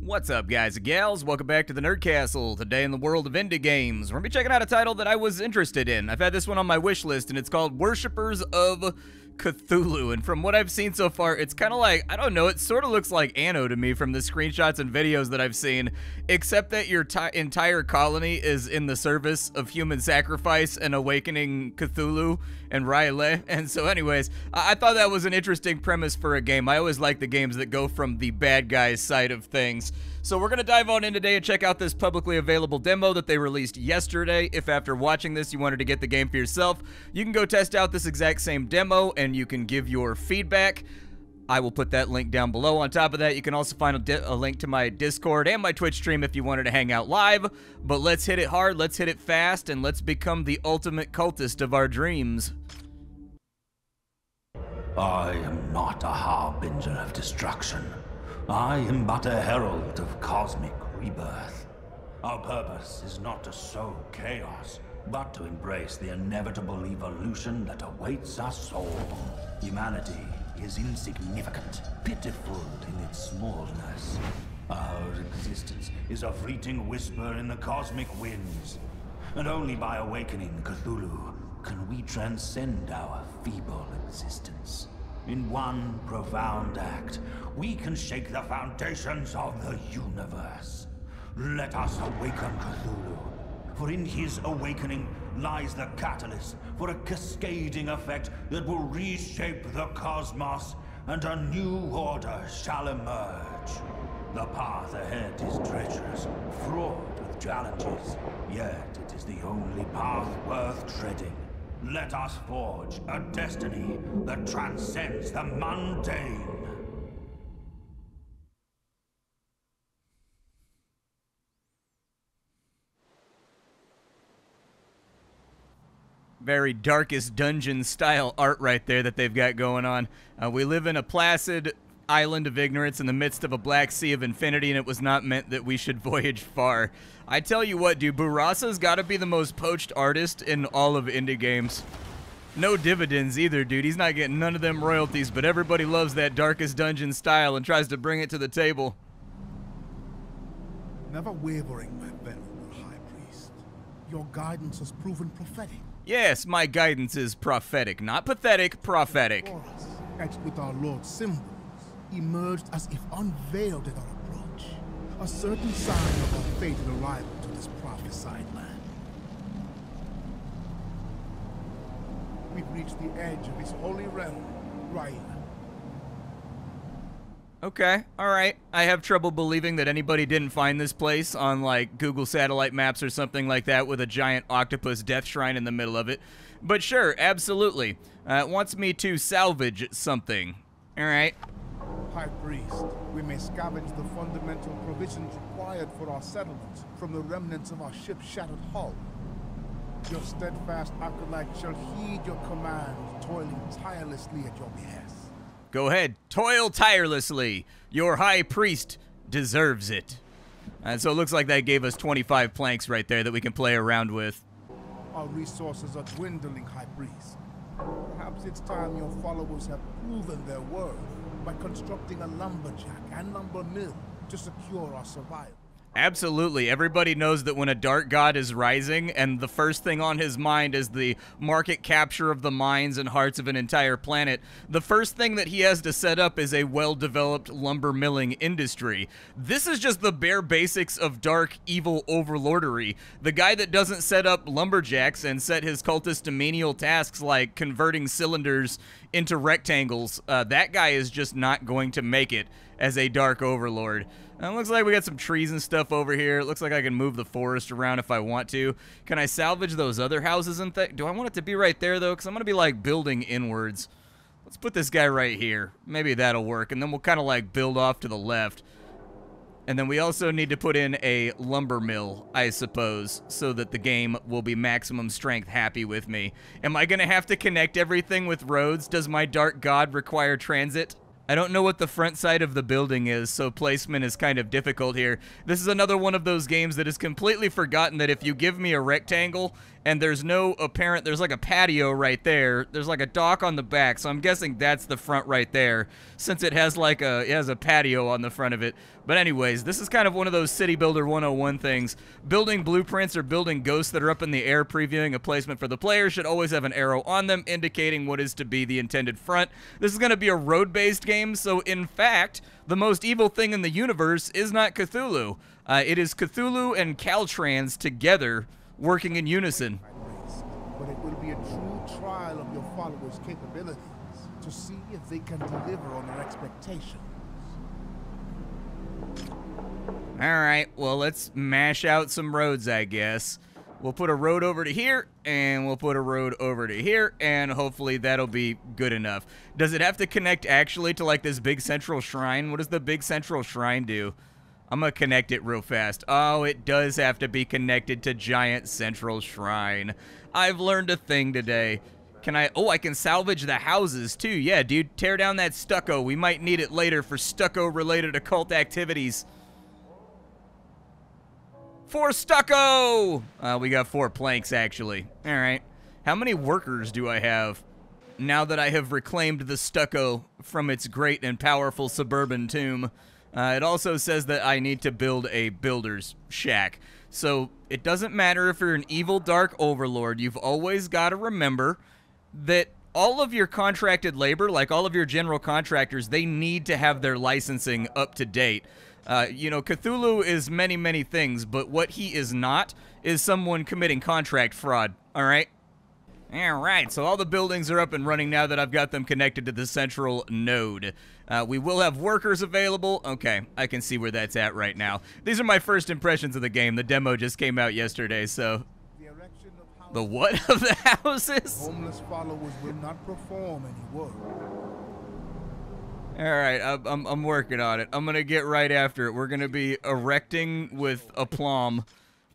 What's up, guys and gals? Welcome back to the Nerd Castle. Today in the world of indie games, we're going to be checking out a title that I was interested in. I've had this one on my wish list, and it's called Worshippers of Cthulhu. And from what I've seen so far, it's kind of like, I don't know, it sort of looks like Anno to me from the screenshots and videos that I've seen, except that your entire colony is in the service of human sacrifice and awakening Cthulhu and R'lyeh. And so anyways, I thought that was an interesting premise for a game. I always like the games that go from the bad guy's side of things. So we're going to dive on in today and check out this publicly available demo that they released yesterday. If after watching this you wanted to get the game for yourself, you can go test out this exact same demo and you can give your feedback. I will put that link down below. On top of that, you can also find a link to my Discord and my Twitch stream if you wanted to hang out live. But let's hit it hard, let's hit it fast, and let's become the ultimate cultist of our dreams. I am not a harbinger of destruction. I am but a herald of cosmic rebirth. Our purpose is not to sow chaos, but to embrace the inevitable evolution that awaits us all. Humanity is insignificant, pitiful in its smallness. Our existence is a fleeting whisper in the cosmic winds. And only by awakening Cthulhu can we transcend our feeble existence. In one profound act, we can shake the foundations of the universe. Let us awaken Cthulhu, for in his awakening lies the catalyst for a cascading effect that will reshape the cosmos, and a new order shall emerge. The path ahead is treacherous, fraught with challenges, yet it is the only path worth treading. Let us forge a destiny that transcends the mundane. Very Darkest Dungeon style art right there that they've got going on. We live in a placid island of ignorance in the midst of a black sea of infinity, and it was not meant that we should voyage far. I tell you what, dude, Burasa's gotta be the most poached artist in all of indie games. No dividends either, dude. He's not getting none of them royalties, but everybody loves that Darkest Dungeon style and tries to bring it to the table. Never wavering, my venerable High Priest. Your guidance has proven prophetic. Yes, my guidance is prophetic. Not pathetic, prophetic. For us, etched with our Lord's symbols, emerged as if unveiled at our approach. A certain sign of our fated arrival to this prophesied land. We've reached the edge of his holy realm, R'lyeh. Okay, alright. I have trouble believing that anybody didn't find this place on, like, Google satellite maps or something like that with a giant octopus death shrine in the middle of it. But sure, absolutely. It wants me to salvage something. Alright. High Priest, we may scavenge the fundamental provisions required for our settlement from the remnants of our ship's shattered hull. Your steadfast acolyte shall heed your command, toiling tirelessly at your behest. Go ahead, toil tirelessly. Your High Priest deserves it. And so it looks like that gave us 25 planks right there that we can play around with. Our resources are dwindling, High Priest. Perhaps it's time your followers have proven their worth by constructing a lumberjack and lumber mill to secure our survival. Absolutely. Everybody knows that when a dark god is rising and the first thing on his mind is the market capture of the minds and hearts of an entire planet, the first thing that he has to set up is a well-developed lumber milling industry. This is just the bare basics of dark, evil overlordery. The guy that doesn't set up lumberjacks and set his cultists to menial tasks like converting cylinders into rectangles, that guy is just not going to make it as a dark overlord. It looks like we got some trees and stuff over here. It looks like I can move the forest around if I want to. Can I salvage those other houses and do I want it to be right there, though? Because I'm going to be, like, building inwards. Let's put this guy right here. Maybe that'll work. And then we'll kind of, like, build off to the left. And then we also need to put in a lumber mill, I suppose, so that the game will be maximum strength happy with me. Am I going to have to connect everything with roads? Does my dark god require transit? I don't know what the front side of the building is, so placement is kind of difficult here. This is another one of those games that has completely forgotten that if you give me a rectangle and there's no apparent, there's like a patio right there. There's like a dock on the back, so I'm guessing that's the front right there, since it has like it has a patio on the front of it. But anyways, this is kind of one of those City Builder 101 things. Building blueprints or building ghosts that are up in the air previewing a placement for the player should always have an arrow on them indicating what is to be the intended front. This is going to be a road-based game, so in fact, the most evil thing in the universe is not Cthulhu. It is Cthulhu and Caltrans together working in unison. But it will be a true trial of your followers' capabilities to see if they can deliver on their expectations. Alright, well, let's mash out some roads, I guess. We'll put a road over to here, and we'll put a road over to here, and hopefully that'll be good enough. Does it have to connect actually to, like, this big central shrine? What does the big central shrine do? I'm gonna connect it real fast. Oh, it does have to be connected to giant central shrine. I've learned a thing today. Can I... Oh, I can salvage the houses, too. Yeah, dude, tear down that stucco. We might need it later for stucco-related occult activities. 4 stucco! We got 4 planks, actually. All right. How many workers do I have now that I have reclaimed the stucco from its great and powerful suburban tomb? It also says that I need to build a builder's shack. So it doesn't matter if you're an evil dark overlord. You've always got to remember that all of your contracted labor, like all of your general contractors, they need to have their licensing up to date. You know, Cthulhu is many, many things, but what he is not is someone committing contract fraud, all right? All right, so all the buildings are up and running now that I've got them connected to the central node. We will have workers available. Okay, I can see where that's at right now. These are my first impressions of the game. The demo just came out yesterday, so... The what of the houses? Homeless followers will not perform any work. All right, I'm working on it. I'm going to get right after it. We're going to be erecting with aplomb.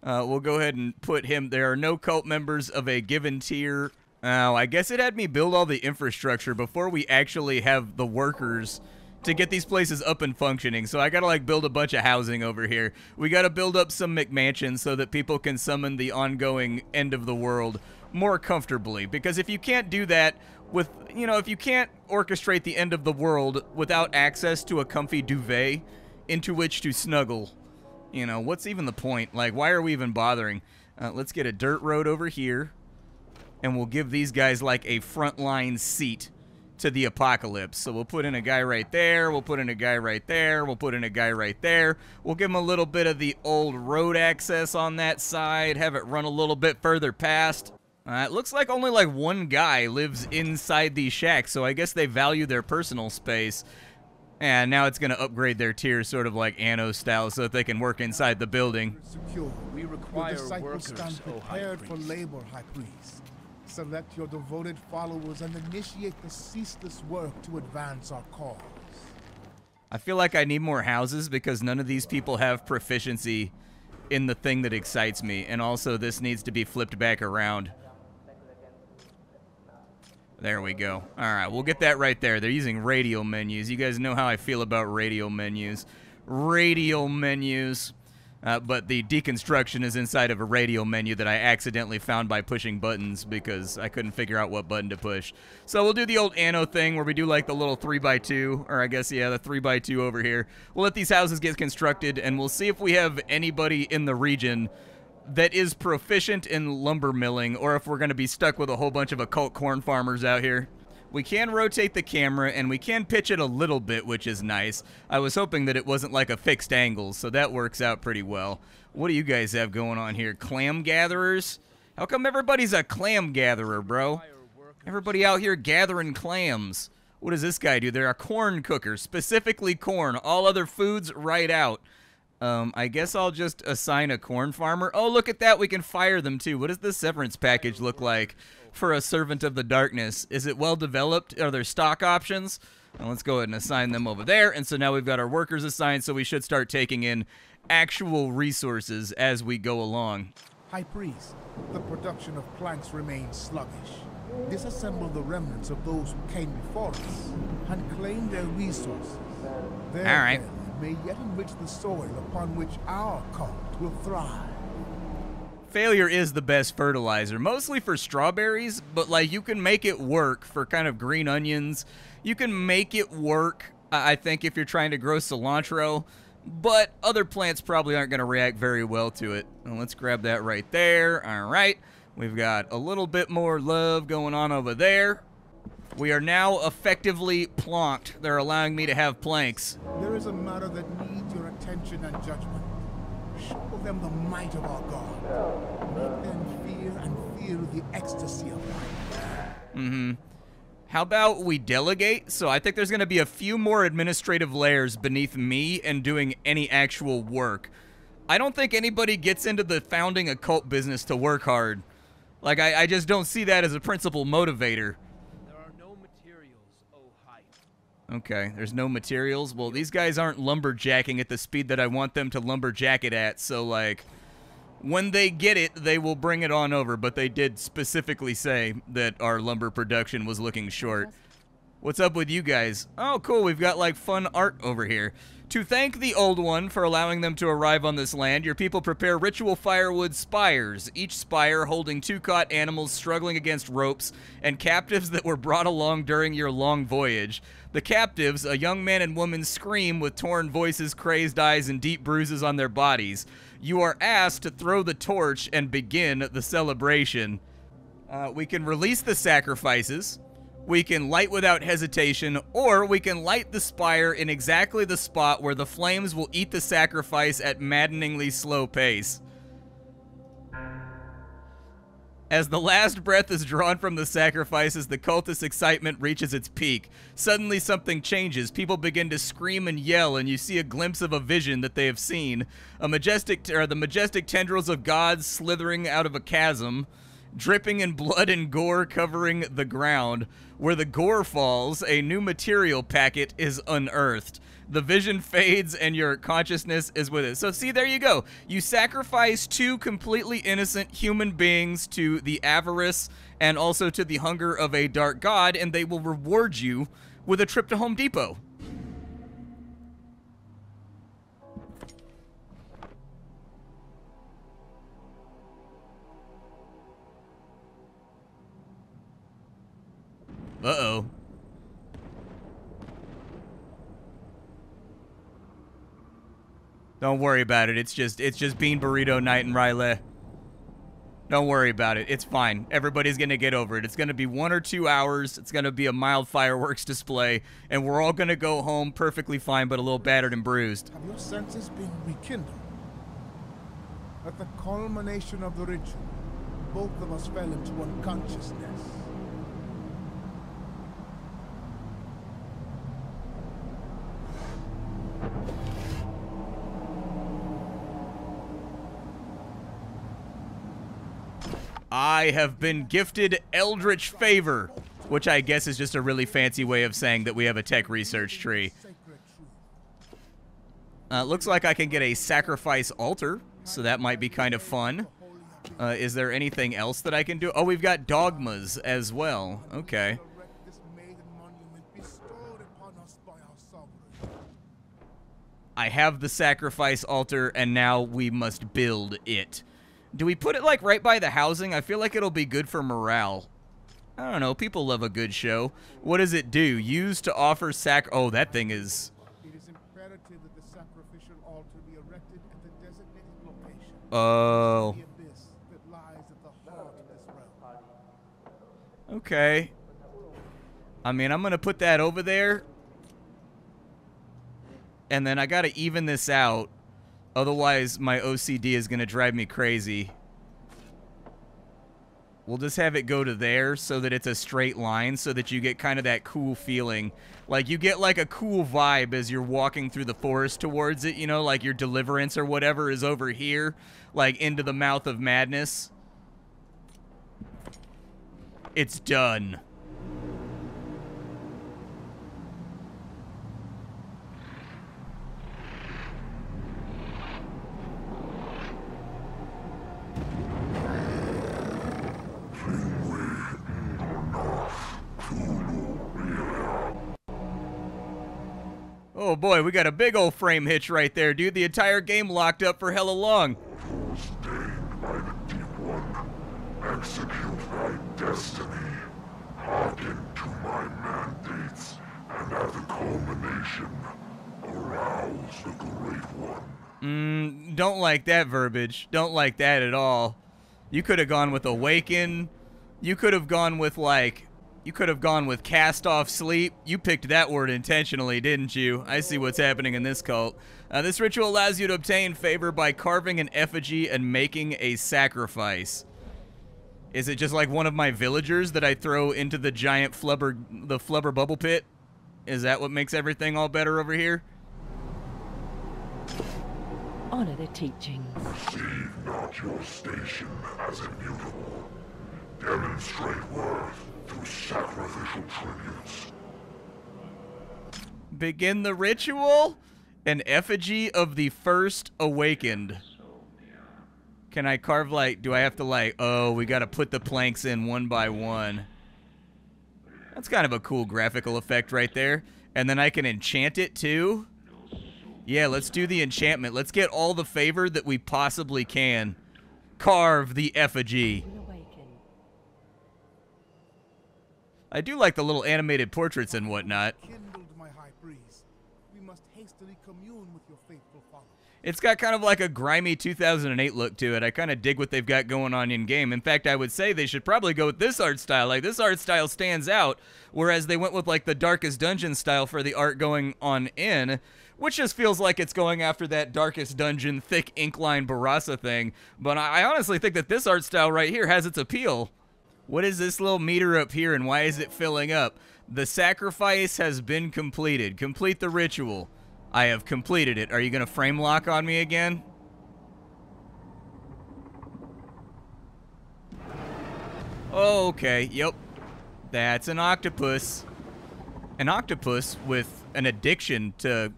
We'll go ahead and put him. There are no cult members of a given tier. Oh, I guess it had me build all the infrastructure before we actually have the workers to get these places up and functioning. So I got to, like, build a bunch of housing over here. We got to build up some McMansions so that people can summon the ongoing end of the world more comfortably. Because if you can't do that with, you know, if you can't orchestrate the end of the world without access to a comfy duvet into which to snuggle, you know, what's even the point? Like, why are we even bothering? Let's get a dirt road over here, and we'll give these guys, like, a frontline seat to the apocalypse. So we'll put in a guy right there, we'll put in a guy right there, we'll put in a guy right there. We'll give him a little bit of the old road access on that side, have it run a little bit further past. It looks like only, like, one guy lives inside these shacks, so I guess they value their personal space. And now it's going to upgrade their tier sort of like Anno style so that they can work inside the building. Secure. We require Your disciples workers, stand O High prepared for Priest. labor, High Priest. Select your devoted followers and initiate the ceaseless work to advance our cause. I feel like I need more houses because none of these people have proficiency in the thing that excites me. And also this needs to be flipped back around. There we go. All right, we'll get that right there. They're using radial menus. You guys know how I feel about radial menus. Radial menus. But the deconstruction is inside of a radial menu that I accidentally found by pushing buttons because I couldn't figure out what button to push. So we'll do the old Anno thing where we do like the little 3x2, or I guess, yeah, the 3x2 over here. We'll let these houses get constructed, and we'll see if we have anybody in the region that is proficient in lumber milling, or if we're going to be stuck with a whole bunch of occult corn farmers out here. We can rotate the camera, and we can pitch it a little bit, which is nice. I was hoping that it wasn't like a fixed angle, so that works out pretty well. What do you guys have going on here? Clam gatherers? How come everybody's a clam gatherer, bro? Everybody out here gathering clams. What does this guy do? They're a corn cooker, specifically corn. All other foods right out. I guess I'll just assign a corn farmer. Oh, look at that. We can fire them, too. What does the severance package look like for a servant of the darkness? Is it well developed? Are there stock options? Well, let's go ahead and assign them over there. And so now we've got our workers assigned, so we should start taking in actual resources as we go along. High Priest, the production of planks remains sluggish. Disassemble the remnants of those who came before us and claim their resources. Their All right. may yet enrich the soil upon which our cult will thrive. Failure is the best fertilizer, mostly for strawberries, but like you can make it work for kind of green onions. You can make it work, I think, if you're trying to grow cilantro, but other plants probably aren't going to react very well to it. Well, let's grab that right there. All right, we've got a little bit more love going on over there. We are now effectively plonked. They're allowing me to have planks. There is a matter that needs your attention and judgment. Show them the might of our God. Make them fear and feel the ecstasy of life. How about we delegate? So I think there's going to be a few more administrative layers beneath me and doing any actual work. I don't think anybody gets into the founding occult business to work hard. Like, I just don't see that as a principal motivator. There are no materials, oh height. Okay, there's no materials. Well, these guys aren't lumberjacking at the speed that I want them to lumberjack it at, so, like, when they get it, they will bring it on over, but they did specifically say that our lumber production was looking short. What's up with you guys? Oh, cool, we've got, like, fun art over here. To thank the Old One for allowing them to arrive on this land, your people prepare ritual firewood spires, each spire holding 2 caught animals struggling against ropes and captives that were brought along during your long voyage. The captives, a young man and woman, scream with torn voices, crazed eyes, and deep bruises on their bodies. You are asked to throw the torch and begin the celebration. We can release the sacrifices. We can light without hesitation, or we can light the spire in exactly the spot where the flames will eat the sacrifice at maddeningly slow pace. As the last breath is drawn from the sacrifices, the cultist excitement reaches its peak. Suddenly something changes. People begin to scream and yell, and you see a glimpse of a vision that they have seen. The majestic tendrils of gods slithering out of a chasm, dripping in blood and gore covering the ground. Where the gore falls, a new material packet is unearthed. The vision fades and your consciousness is with it. So see, there you go. You sacrifice 2 completely innocent human beings to the avarice and also to the hunger of a dark god, and they will reward you with a trip to Home Depot. Uh-oh. Don't worry about it. It's just bean burrito night in Riley. Don't worry about it. It's fine. Everybody's going to get over it. It's going to be 1 or 2 hours. It's going to be a mild fireworks display, and we're all going to go home perfectly fine, but a little battered and bruised. Have your senses been rekindled? At the culmination of the ritual, both of us fell into unconsciousness. I have been gifted Eldritch Favor, which I guess is just a really fancy way of saying that we have a tech research tree. Looks like I can get a sacrifice altar, so that might be kind of fun. Is there anything else that I can do? Oh, we've got dogmas as well. Okay. I have the sacrifice altar, and now we must build it. Do we put it, like, right by the housing? I feel like it'll be good for morale. I don't know. People love a good show. What does it do? Use to offer Oh, that thing is... It is imperative that the sacrificial altar be erected at the designated location. Oh. The abyss that lies at the heart of this realm. Okay. I mean, I'm going to put that over there. And then I got to even this out. Otherwise, my OCD is going to drive me crazy. We'll just have it go to there so that it's a straight line so that you get kind of that cool feeling. Like, you get, like, a cool vibe as you're walking through the forest towards it, you know? Like, your deliverance or whatever is over here, like, into the mouth of madness. It's done. Oh boy, we got a big old frame hitch right there, dude. The entire game locked up for hella long. Sustained by the execute thy destiny. Hearken to my mandates, and at the culmination, arouse the Great One. Don't like that verbiage. Don't like that at all. You could have gone with awaken. You could have gone with, like, you could have gone with cast off sleep. You picked that word intentionally, didn't you? I see what's happening in this cult. This ritual allows you to obtain favor by carving an effigy and making a sacrifice. Is it just like one of my villagers that I throw into the giant flubber bubble pit? Is that what makes everything all better over here? Honor the teachings. Perceive not your station as immutable. Demonstrate worth through sacrificial tributes. Begin the ritual? An effigy of the first awakened. Can I carve, like, do I have to, like, oh, we gotta put the planks in one by one. That's kind of a cool graphical effect right there. And then I can enchant it too. Yeah, let's do the enchantment. Let's get all the favor that we possibly can. Carve the effigy. I do like the little animated portraits and whatnot. Kindled, my high priest. We must hastily commune with your faithful followers. It's got kind of like a grimy 2008 look to it. I kind of dig what they've got going on in-game. In fact, I would say they should probably go with this art style. Like, this art style stands out, whereas they went with, like, the Darkest Dungeon style for the art going on in, which just feels like it's going after that Darkest Dungeon thick inkline Barasa thing. But I honestly think that this art style right here has its appeal. What is this little meter up here, and why is it filling up? The sacrifice has been completed. Complete the ritual. I have completed it. Are you going to frame lock on me again? Oh, okay. Yep. That's an octopus. An octopus with an addiction to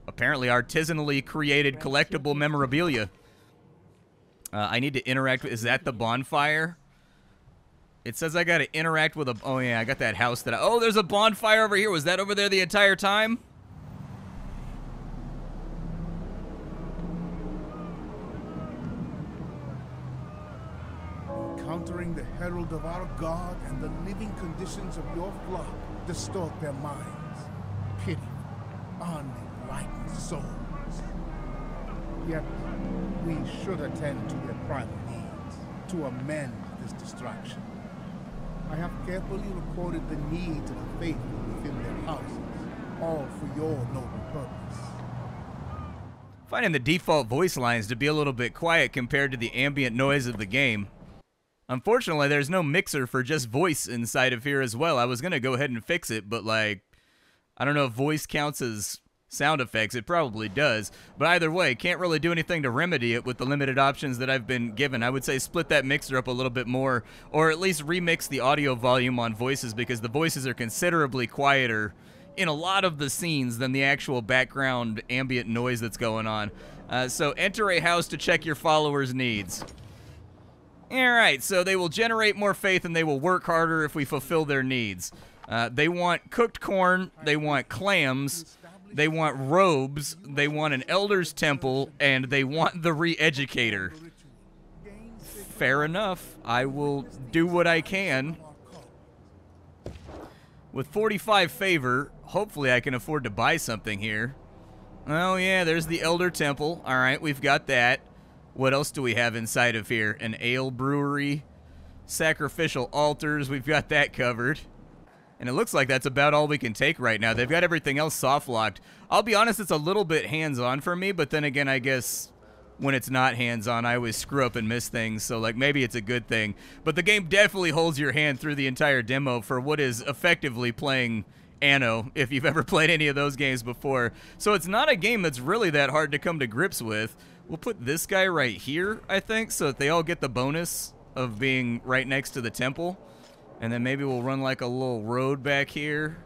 apparently artisanally created collectible memorabilia. I need to interact with... Is that the bonfire? It says I got to interact with a... Oh, yeah, I got that house that I... Oh, there's a bonfire over here. Was that over there the entire time? Encountering the herald of our God and the living conditions of your flock distort their minds. Pitiful, unenlightened souls. Yet, we should attend to their primal needs to amend this distraction. I have carefully recorded the needs of the faithful within their houses, all for your noble purpose. Finding the default voice lines to be a little bit quiet compared to the ambient noise of the game. Unfortunately, there's no mixer for just voice inside of here as well. I was going to go ahead and fix it, but, like, I don't know if voice counts as sound effects. It probably does. But either way, can't really do anything to remedy it with the limited options that I've been given. I would say split that mixer up a little bit more, or at least remix the audio volume on voices, because the voices are considerably quieter in a lot of the scenes than the actual background ambient noise that's going on. So enter a house to check your followers' needs. Alright, so they will generate more faith and they will work harder if we fulfill their needs. They want cooked corn, they want clams, they want robes, they want an elder's temple, and they want the re-educator. Fair enough. I will do what I can. With 45 favor, hopefully I can afford to buy something here. Oh yeah, there's the elder temple. Alright, we've got that. What else do we have inside of here? An ale brewery, sacrificial altars, we've got that covered. And it looks like that's about all we can take right now. They've got everything else soft-locked. I'll be honest, it's a little bit hands-on for me, but then again, I guess when it's not hands-on, I always screw up and miss things, so like maybe it's a good thing. But the game definitely holds your hand through the entire demo for what is effectively playing Anno, if you've ever played any of those games before. So it's not a game that's really that hard to come to grips with. We'll put this guy right here, I think, so that they all get the bonus of being right next to the temple. And then maybe we'll run like a little road back here.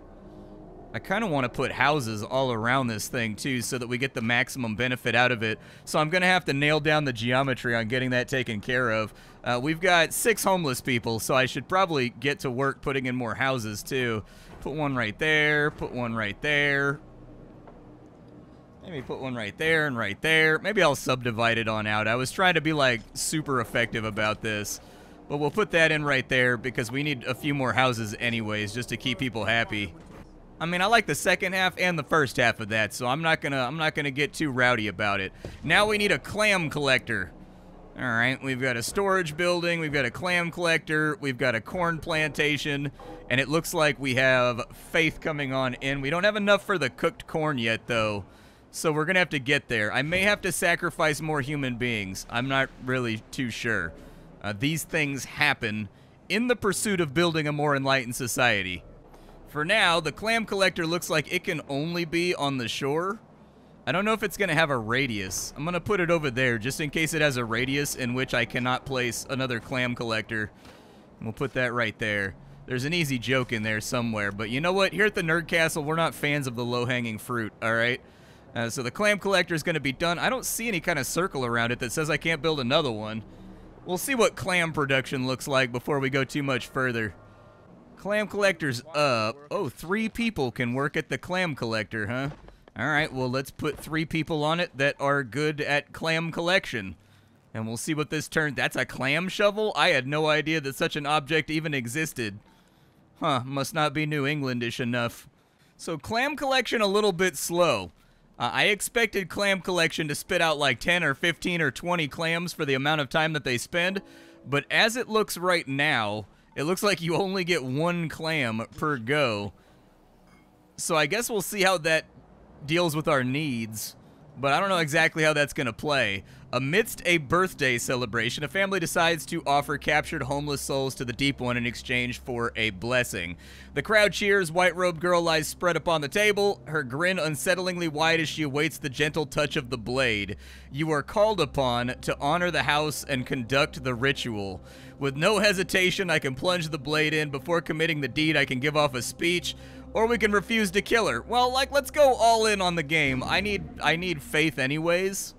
I kind of want to put houses all around this thing too, so that we get the maximum benefit out of it. So I'm going to have to nail down the geometry on getting that taken care of. We've got 6 homeless people, so I should probably get to work putting in more houses too. Put one right there, put one right there. Maybe put one right there and right there. Maybe I'll subdivide it on out. I was trying to be like super effective about this. But we'll put that in right there because we need a few more houses anyways just to keep people happy. I mean, I like the second half and the first half of that, so I'm not gonna get too rowdy about it. Now we need a clam collector. All right, we've got a storage building, we've got a clam collector, we've got a corn plantation, and it looks like we have faith coming on in. We don't have enough for the cooked corn yet, though, so we're gonna have to get there. I may have to sacrifice more human beings. I'm not really too sure. These things happen in the pursuit of building a more enlightened society. For now, the clam collector looks like it can only be on the shore. I don't know if it's going to have a radius. I'm going to put it over there just in case it has a radius in which I cannot place another clam collector. We'll put that right there. There's an easy joke in there somewhere, but you know what? Here at the Nerd Castle, we're not fans of the low-hanging fruit, all right? So the clam collector is going to be done. I don't see any kind of circle around it that says I can't build another one. We'll see what clam production looks like before we go too much further. Clam collector's up. Oh, 3 people can work at the clam collector, huh? All right, well, let's put 3 people on it that are good at clam collection. And we'll see what this turns. That's a clam shovel? I had no idea that such an object even existed. Huh, must not be New Englandish enough. So clam collection a little bit slow. I expected clam collection to spit out like 10 or 15 or 20 clams for the amount of time that they spend, but as it looks right now, it looks like you only get 1 clam per go. So I guess we'll see how that deals with our needs, but I don't know exactly how that's going to play. Amidst a birthday celebration, a family decides to offer captured homeless souls to the Deep One in exchange for a blessing. The crowd cheers. White-robed girl lies spread upon the table, her grin unsettlingly wide as she awaits the gentle touch of the blade. You are called upon to honor the house and conduct the ritual. With no hesitation, I can plunge the blade in. Before committing the deed, I can give off a speech, or we can refuse to kill her. Well, like, let's go all in on the game. I need faith anyways.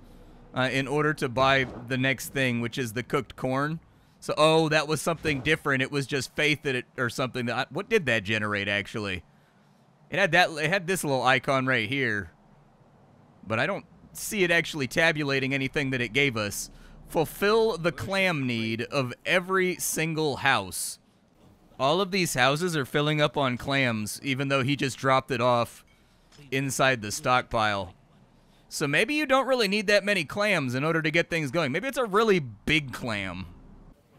In order to buy the next thing, which is the cooked corn. So, oh, that was something different. It was just faith that it, or something that, what did that generate, actually? It had this little icon right here. But I don't see it actually tabulating anything that it gave us. Fulfill the clam need of every single house. All of these houses are filling up on clams, even though he just dropped it off inside the stockpile. So maybe you don't really need that many clams in order to get things going. Maybe it's a really big clam.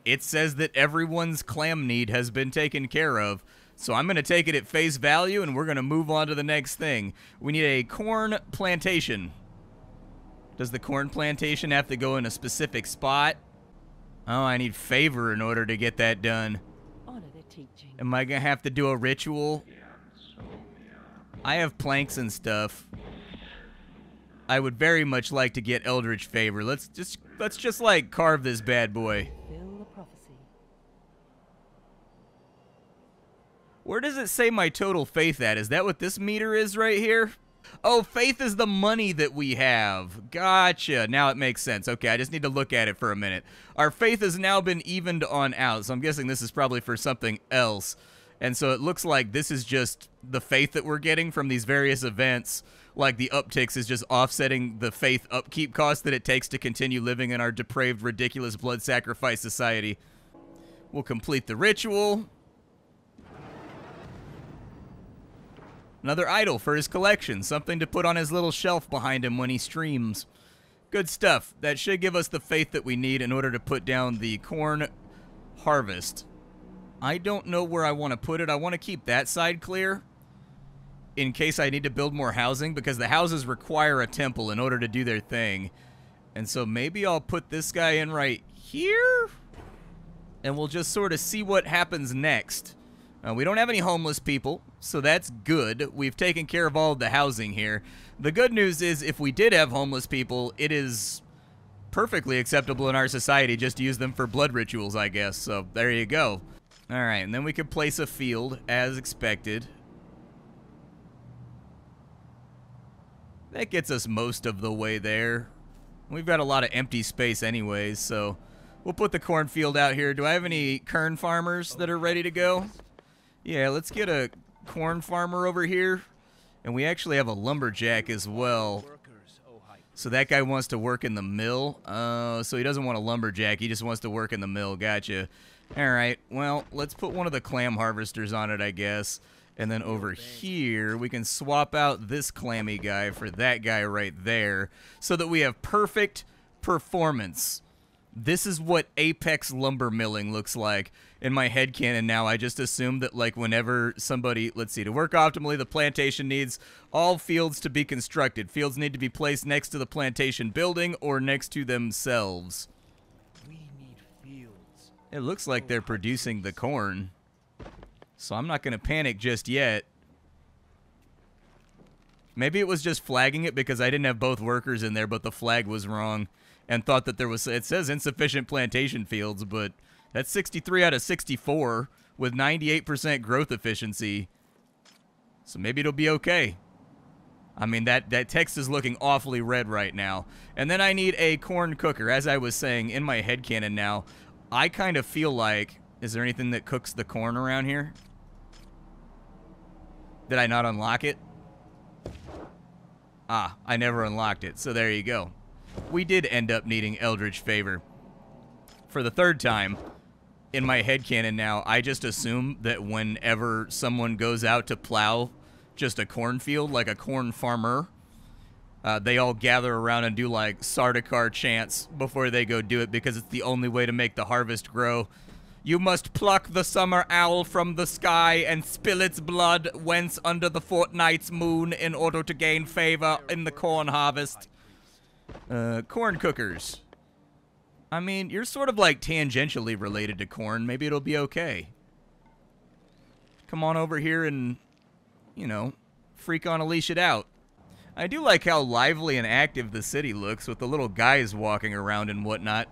It says that everyone's clam need has been taken care of. So I'm going to take it at face value, and we're going to move on to the next thing. We need a corn plantation. Does the corn plantation have to go in a specific spot? Oh, I need favor in order to get that done. Honor the teaching. Am I going to have to do a ritual? I have planks and stuff. I would very much like to get Eldritch Favor. Let's just like carve this bad boy. Fulfill the prophecy. Where does it say my total faith at? Is that what this meter is right here? Oh, faith is the money that we have. Gotcha. Now it makes sense. Okay, I just need to look at it for a minute. Our faith has now been evened on out, so I'm guessing this is probably for something else. And so it looks like this is just the faith that we're getting from these various events. Like the upticks is just offsetting the faith upkeep cost that it takes to continue living in our depraved, ridiculous blood sacrifice society. We'll complete the ritual. Another idol for his collection, something to put on his little shelf behind him when he streams. Good stuff. That should give us the faith that we need in order to put down the corn harvest. I don't know where I want to put it. I want to keep that side clear in case I need to build more housing, because the houses require a temple in order to do their thing. And so maybe I'll put this guy in right here, and we'll just sort of see what happens next. We don't have any homeless people, so that's good. We've taken care of all of the housing here. The good news is if we did have homeless people, it is perfectly acceptable in our society just to use them for blood rituals, I guess. So there you go. All right, and then we could place a field as expected. That gets us most of the way there. We've got a lot of empty space anyways, so we'll put the cornfield out here. Do I have any kern farmers that are ready to go? Yeah, let's get a corn farmer over here. And we actually have a lumberjack as well. So that guy wants to work in the mill. So he doesn't want a lumberjack. He just wants to work in the mill. Gotcha. All right. Well, let's put one of the clam harvesters on it, I guess. And then over here, we can swap out this clammy guy for that guy right there so that we have perfect performance. This is what Apex lumber milling looks like. In my headcanon now, I just assume that, like, whenever somebody, let's see, to work optimally, the plantation needs all fields to be constructed. Fields need to be placed next to the plantation building or next to themselves. We need fields. It looks like they're producing the corn. So I'm not going to panic just yet. Maybe it was just flagging it because I didn't have both workers in there, but the flag was wrong and thought that there was, it says insufficient plantation fields, but that's 63 out of 64 with 98% growth efficiency. So maybe it'll be okay. I mean, that text is looking awfully red right now. And then I need a corn cooker. As I was saying, in my headcanon now, I kind of feel like, is there anything that cooks the corn around here? Did I not unlock it? Ah, I never unlocked it, so there you go. We did end up needing Eldritch Favor. For the third time, in my headcanon now, I just assume that whenever someone goes out to plow just a cornfield, like a corn farmer, they all gather around and do like Sardaukar chants before they go do it because it's the only way to make the harvest grow. You must pluck the summer owl from the sky and spill its blood whence under the fortnight's moon in order to gain favor in the corn harvest. Corn cookers. I mean, you're sort of like tangentially related to corn. Maybe it'll be okay. Come on over here and, you know, freak on Unleash it out. I do like how lively and active the city looks with the little guys walking around and whatnot.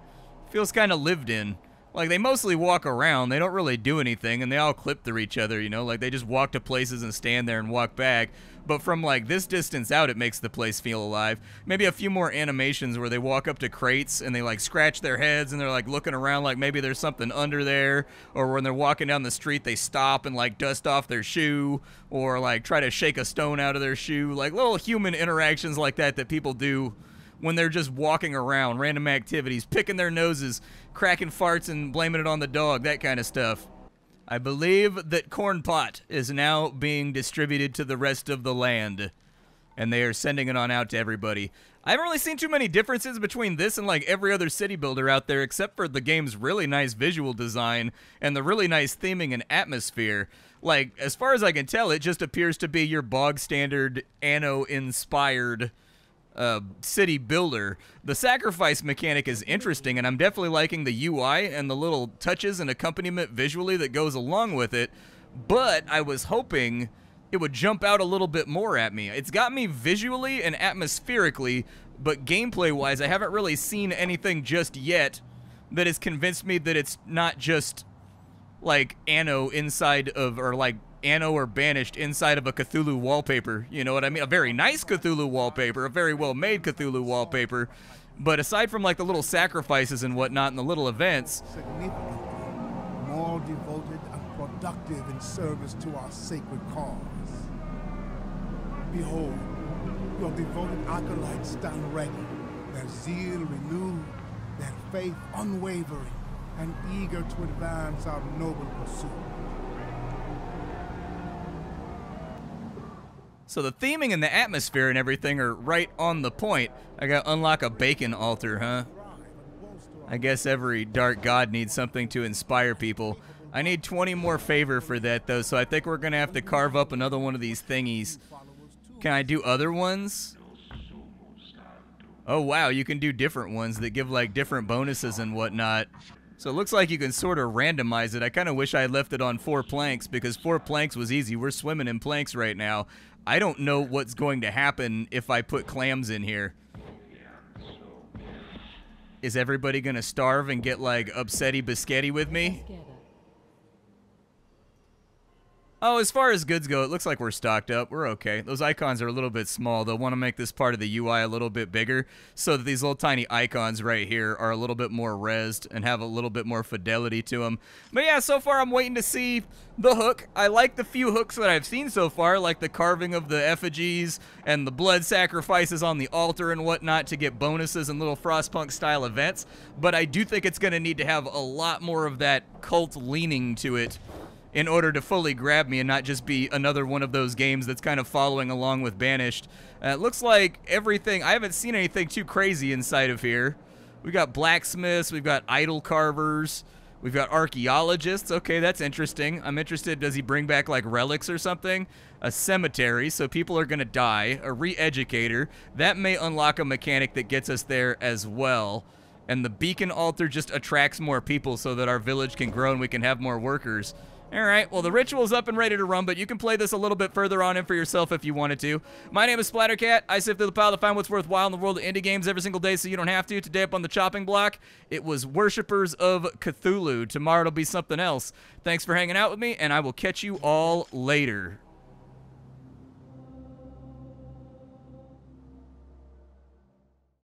Feels kind of lived in. Like, they mostly walk around, they don't really do anything, and they all clip through each other, you know? Like, they just walk to places and stand there and walk back. But from, like, this distance out, it makes the place feel alive. Maybe a few more animations where they walk up to crates and they, like, scratch their heads and they're, like, looking around like maybe there's something under there. Or when they're walking down the street, they stop and, like, dust off their shoe. Or, like, try to shake a stone out of their shoe. Like, little human interactions like that that people do when they're just walking around, random activities, picking their noses, cracking farts and blaming it on the dog, that kind of stuff. I believe that corn pot is now being distributed to the rest of the land, and they are sending it on out to everybody. I haven't really seen too many differences between this and like every other city builder out there, except for the game's really nice visual design and the really nice theming and atmosphere. Like, as far as I can tell, it just appears to be your bog standard Anno-inspired city builder. The sacrifice mechanic is interesting, and I'm definitely liking the UI and the little touches and accompaniment visually that goes along with it, but I was hoping it would jump out a little bit more at me. It's got me visually and atmospherically, but gameplay-wise, I haven't really seen anything just yet that has convinced me that it's not just like Anno inside of, or like Anno or Banished inside of a Cthulhu wallpaper. You know what I mean? A very nice Cthulhu wallpaper, a very well-made Cthulhu wallpaper. But aside from like the little sacrifices and whatnot and the little events, Significantly more devoted and productive in service to our sacred cause. Behold, your devoted acolytes stand ready, their zeal renewed, their faith unwavering, and eager to advance our noble pursuit. so the theming and the atmosphere and everything are right on the point. I gotta unlock a bacon altar, huh? I guess every dark god needs something to inspire people. I need 20 more favor for that, though, so I think we're gonna have to carve up another one of these thingies. Can I do other ones? Oh, wow, you can do different ones that give, like, different bonuses and whatnot. So it looks like you can sort of randomize it. I kind of wish I had left it on 4 planks, because 4 planks was easy. We're swimming in planks right now. I don't know what's going to happen if I put clams in here. Is everybody going to starve and get, like, upsetty biscotti with me? Oh, as far as goods go, it looks like we're stocked up. We're okay. Those icons are a little bit small. They'll want to make this part of the UI a little bit bigger so that these little tiny icons right here are a little bit more rezzed and have a little bit more fidelity to them. But yeah, so far I'm waiting to see the hook. I like the few hooks that I've seen so far, like the carving of the effigies and the blood sacrifices on the altar and whatnot to get bonuses and little Frostpunk style events. But I do think it's going to need to have a lot more of that cult leaning to it in order to fully grab me and not just be another one of those games that's kind of following along with Banished. It looks like everything, I haven't seen anything too crazy inside of here. We've got blacksmiths, we've got idol carvers, we've got archaeologists. Okay, that's interesting. I'm interested, does he bring back like relics or something? A cemetery, so people are gonna die. A re-educator, that may unlock a mechanic that gets us there as well. And the beacon altar just attracts more people so that our village can grow and we can have more workers. Alright, well the ritual's up and ready to run, but you can play this a little bit further on in for yourself if you wanted to. My name is Splattercat. I sift through the pile to find what's worthwhile in the world of indie games every single day so you don't have to. Today up on the chopping block, it was Worshippers of Cthulhu. Tomorrow it'll be something else. Thanks for hanging out with me, and I will catch you all later.